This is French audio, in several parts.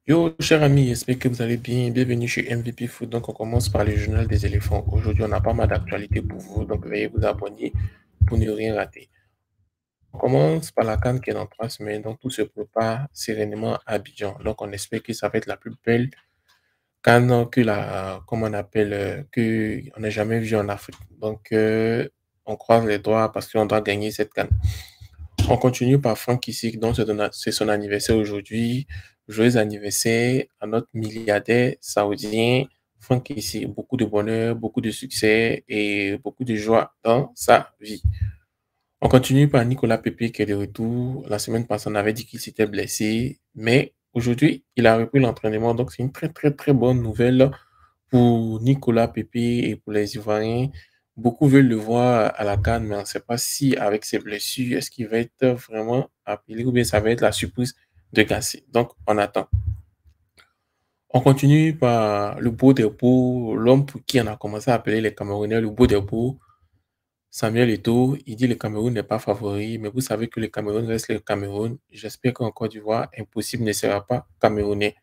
Yo, cher ami, j'espère que vous allez bien. Bienvenue chez MVP Foot. Donc, on commence par le journal des éléphants. Aujourd'hui, on a pas mal d'actualités pour vous. Donc, veuillez vous abonner pour ne rien rater. On commence par la CAN qui est dans 3 semaines. Donc, tout se prépare sereinement à Abidjan. Donc, on espère que ça va être la plus belle CAN que comment on appelle, que on n'a jamais vu en Afrique. Donc, on croise les doigts parce qu'on doit gagner cette CAN. On continue par Franck Kissik, donc c'est son anniversaire aujourd'hui. Joyeux anniversaire à notre milliardaire saoudien, Franck Kissik. Beaucoup de bonheur, beaucoup de succès et beaucoup de joie dans sa vie. On continue par Nicolas Pepe qui est de retour. La semaine passée, on avait dit qu'il s'était blessé, mais aujourd'hui, il a repris l'entraînement. Donc, c'est une très, très, très bonne nouvelle pour Nicolas Pepe et pour les Ivoiriens. Beaucoup veulent le voir à la CAN, mais on ne sait pas si avec ses blessures, est-ce qu'il va être vraiment appelé ou bien ça va être la surprise de Gassi. Donc, on attend. On continue par le beau des beaux, l'homme pour qui on a commencé à appeler les Camerounais le beau des beaux. Samuel Eto'o, il dit le Cameroun n'est pas favori, mais vous savez que le Cameroun reste le Cameroun. J'espère qu'en Côte d'Ivoire, impossible ne sera pas camerounais.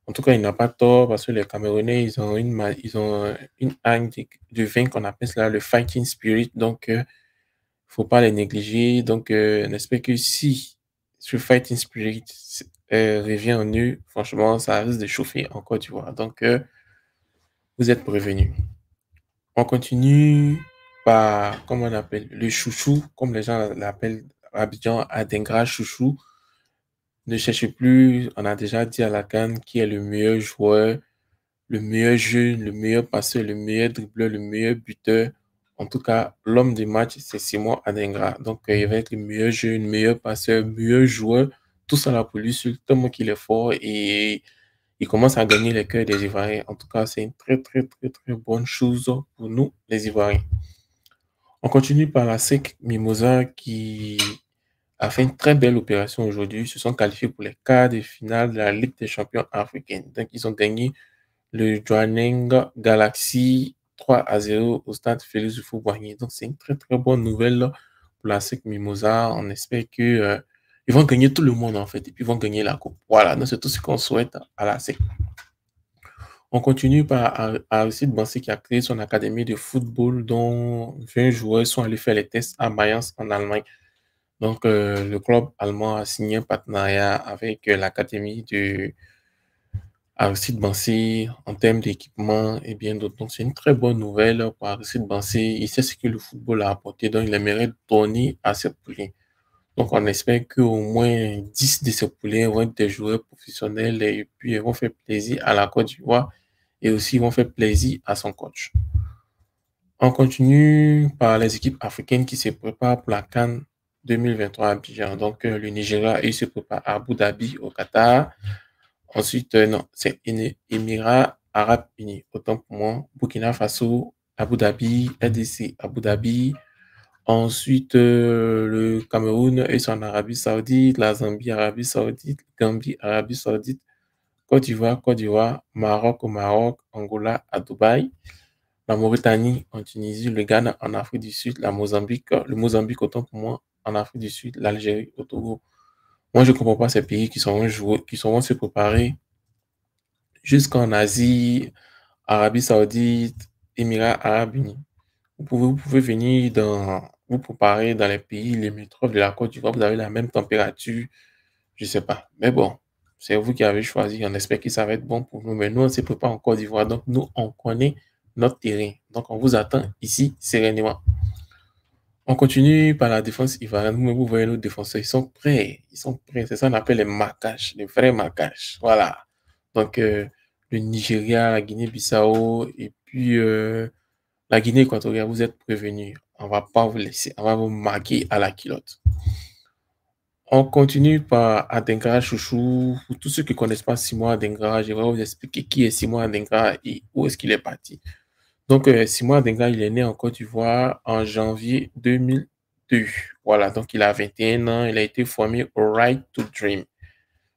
En tout cas, il n'a pas tort parce que les Camerounais, ils ont une hargne de vaincre qu'on appelle cela le fighting spirit. Donc, il ne faut pas les négliger. Donc, on espère que si ce fighting spirit revient en eux, franchement, ça risque de chauffer en Côte d'Ivoire. Donc, vous êtes prévenus. On continue par, comment on appelle, le chouchou, comme les gens l'appellent à Abidjan, Adengra chouchou. Ne cherchez plus, on a déjà dit à la CAN qui est le meilleur joueur, le meilleur jeune, le meilleur passeur, le meilleur dribbleur, le meilleur buteur. En tout cas, l'homme du match, c'est Simon Adengra. Donc, il va être le meilleur jeune, meilleur passeur, meilleur joueur. Tout ça là pour lui, sur tellement qu'il est fort et il commence à gagner les cœurs des Ivoiriens. En tout cas, c'est une très, très, très, très bonne chose pour nous, les Ivoiriens. On continue par la SEC Mimosa qui a fait une très belle opération aujourd'hui. Ils se sont qualifiés pour les quarts de finale de la Ligue des champions africaine. Donc, ils ont gagné le Jwaneng Galaxy 3-0 au stade Félix Houphouët-Boigny. Donc, c'est une très, très bonne nouvelle pour la SEC Mimosa. On espère que, ils vont gagner tout le monde, en fait, et puis ils vont gagner la coupe. Voilà, donc c'est tout ce qu'on souhaite à la SEC. On continue par Aristide Bansé qui a créé son académie de football dont 20 joueurs sont allés faire les tests à Mayence en Allemagne. Donc, le club allemand a signé un partenariat avec l'académie de Aristide Bansé en termes d'équipement et bien d'autres. Donc, c'est une très bonne nouvelle pour Aristide Bansé. Il sait ce que le football a apporté, donc il aimerait donner à ses poulains. Donc, on espère qu'au moins 10 de ces poulains vont être des joueurs professionnels et puis ils vont faire plaisir à la Côte d'Ivoire et aussi ils vont faire plaisir à son coach. On continue par les équipes africaines qui se préparent pour la CAN 2023 à Abidjan. Donc, le Nigeria, il se prépare à Abu Dhabi, au Qatar. Ensuite, non, c'est Émirats Arabes Unis. Autant pour moi. Burkina Faso, Abu Dhabi, RDC, Abu Dhabi. Ensuite, le Cameroun est en Arabie Saoudite, la Zambie, Arabie Saoudite, Gambie, Arabie Saoudite, Côte d'Ivoire, Maroc au Maroc, Angola à Dubaï, la Mauritanie en Tunisie, le Ghana en Afrique du Sud, le Mozambique autant pour moi en Afrique du Sud, l'Algérie au Togo. Moi, je ne comprends pas ces pays qui sont se préparer jusqu'en Asie, Arabie Saoudite, Émirats Arabes Unis. Vous pouvez venir vous préparer dans les pays limitrophes de la Côte d'Ivoire, vous avez la même température, je ne sais pas. Mais bon, c'est vous qui avez choisi, on espère que ça va être bon pour nous. Mais nous, on ne se prépare en Côte d'Ivoire, donc nous, on connaît notre terrain. Donc, on vous attend ici, sereinement. On continue par la défense ivoirienne. Vous voyez nos défenseurs, ils sont prêts. Ils sont prêts. C'est ça qu'on appelle les marquages, les vrais marquages. Voilà. Donc, le Nigeria, la Guinée-Bissau et puis la Guinée équatoriale, vous êtes prévenus. On ne va pas vous laisser. On va vous marquer à la culotte. On continue par Adengra Chouchou. Pour tous ceux qui ne connaissent pas Simon Adengra, je vais vous expliquer qui est Simon Adengra et où est-ce qu'il est parti. Donc, Simon Adenga, il est né en Côte d'Ivoire en janvier 2002. Voilà, donc il a 21 ans. Il a été formé au Right to Dream,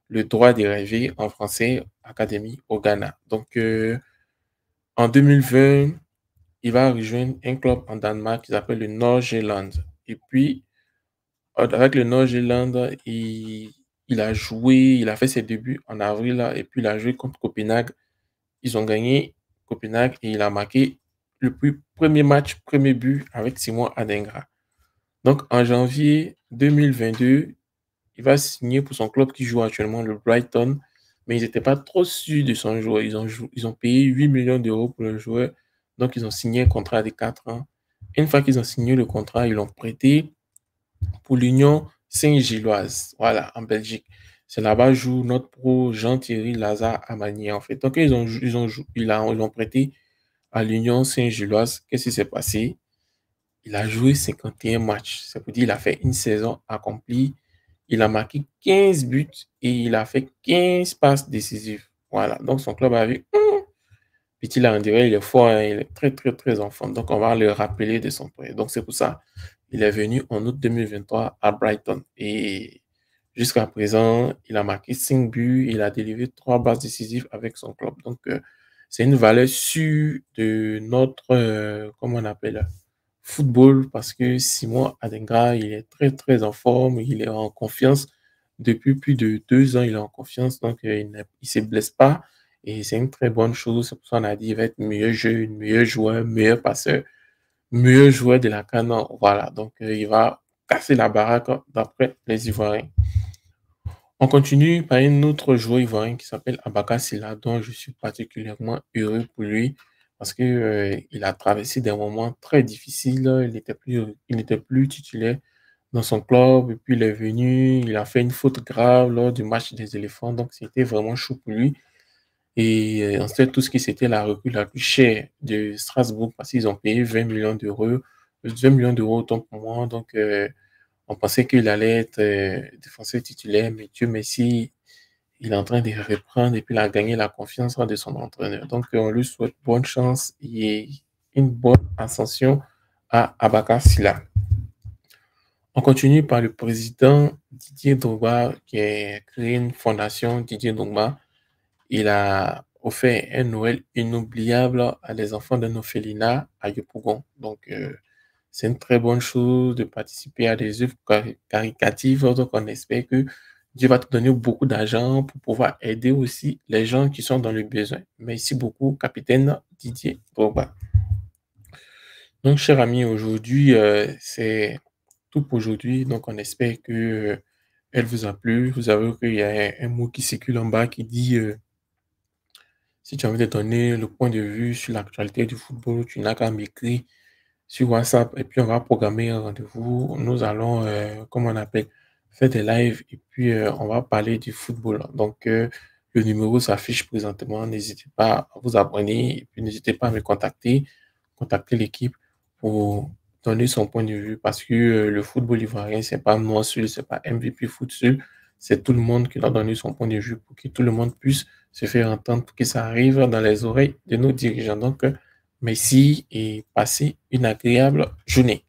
le droit de rêver en français, Académie au Ghana. Donc, en 2020, il va rejoindre un club en Danemark qui s'appelle le Nordsjælland. Et puis, avec le Nordsjælland, il il a joué, il a fait ses débuts en avril là, et puis il a joué contre Copenhague. Ils ont gagné Copenhague et il a marqué le premier match, premier but avec Simon Adingra. Donc en janvier 2022, il va signer pour son club qui joue actuellement, le Brighton, mais ils n'étaient pas trop sûrs de son joueur. Ils ont payé 8 millions d'euros pour le joueur, donc ils ont signé un contrat de 4 ans. Une fois qu'ils ont signé le contrat, ils l'ont prêté pour l'Union Saint-Gilloise, voilà, en Belgique. C'est là-bas joue notre pro Jean-Thierry Lazare Amanier, en fait. Donc, ils l'ont prêté à l'Union Saint-Gilloise. Qu'est-ce qui s'est passé? Il a joué 51 matchs. Ça veut dire qu'il a fait une saison accomplie. Il a marqué 15 buts et il a fait 15 passes décisives. Voilà. Donc, son club a vu, petit là, on dirait, il est fort, hein, il est très, très, très enfant. Donc, on va le rappeler de son prêt. Donc, c'est pour ça. Il est venu en août 2023 à Brighton. Et jusqu'à présent, il a marqué 5 buts. Il a délivré 3 passes décisives avec son club. Donc, c'est une valeur sûre de notre, comment on appelle, football, parce que Simon Adingra, il est très, très en forme, il est en confiance. Depuis plus de 2 ans, il est en confiance, donc il ne se blesse pas. Et c'est une très bonne chose. C'est pour ça qu'on a dit qu'il va être meilleur jeune, meilleur joueur, meilleur passeur, meilleur joueur de la CAN. Voilà, donc il va casser la baraque d'après les Ivoiriens. On continue par un autre joueur ivoirien qui s'appelle Abaka Silla, dont je suis particulièrement heureux pour lui parce que il a traversé des moments très difficiles. Il n'était plus titulaire dans son club et puis il est venu, il a fait une faute grave lors du match des éléphants, donc c'était vraiment chaud pour lui. Et on sait tous que c'était la recrue la plus chère de Strasbourg parce qu'ils ont payé 20 millions d'euros, 20 millions d'euros autant pour moi, donc on pensait qu'il allait être défenseur titulaire, mais Dieu merci, il est en train de reprendre et puis il a gagné la confiance de son entraîneur. Donc, on lui souhaite bonne chance et une bonne ascension à Abaka Silla. On continue par le président Didier Drogba qui a créé une fondation Didier Drogba. Il a offert un Noël inoubliable à les enfants d'un orphelinat à Yopougon. Donc, c'est une très bonne chose de participer à des œuvres caritatives. Donc, on espère que Dieu va te donner beaucoup d'argent pour pouvoir aider aussi les gens qui sont dans le besoin. Merci beaucoup, capitaine Didier Drogba. Donc, chers amis, aujourd'hui, c'est tout pour aujourd'hui. Donc, on espère que elle vous a plu. Vous savez qu'il y a un mot qui circule en bas qui dit si tu as envie de donner le point de vue sur l'actualité du football, tu n'as qu'à m'écrire sur WhatsApp et puis on va programmer un rendez-vous. Nous allons, comment on appelle, faire des lives et puis on va parler du football. Donc, le numéro s'affiche présentement. N'hésitez pas à vous abonner et puis n'hésitez pas à me contacter l'équipe pour donner son point de vue parce que le football ivoirien, c'est pas moi seul, c'est pas MVP Foot seul, c'est tout le monde qui doit donner son point de vue pour que tout le monde puisse se faire entendre, pour que ça arrive dans les oreilles de nos dirigeants. Donc, merci et passez une agréable journée.